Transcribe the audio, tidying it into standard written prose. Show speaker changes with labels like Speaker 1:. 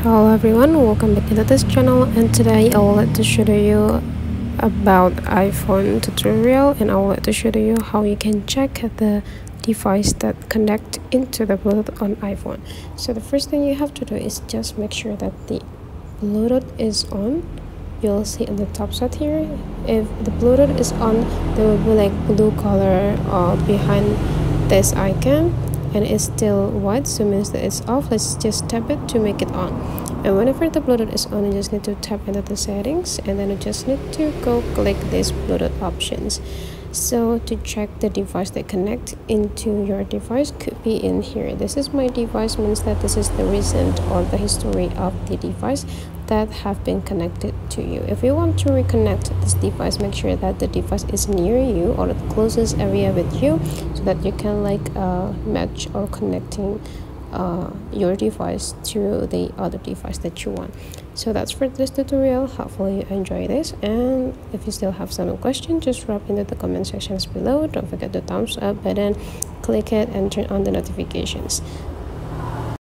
Speaker 1: Hello everyone, welcome back to this channel, and today I would like to show you about iPhone tutorial, and I would like to show you how you can check the device that connect into the Bluetooth on iPhone. So the first thing you have to do is just make sure that the Bluetooth is on. You'll see on the top side here, if the Bluetooth is on, there will be like blue color behind this icon, and it's still white, so means that it's off. Let's just tap it to make it on. And whenever the Bluetooth is on, you just need to tap into the settings, and then you just need to go click these Bluetooth options. So to check the device that connect into your device could be in here. This is my device, means that this is the recent or the history of the device that have been connected to you. If you want to reconnect this device, make sure that the device is near you or the closest area with you, so that you can match or connecting your device to the other device that you want. So that's for this tutorial. Hopefully you enjoy this, and if you still have some questions, just drop into the comment sections below. Don't forget the thumbs up button, click it and turn on the notifications.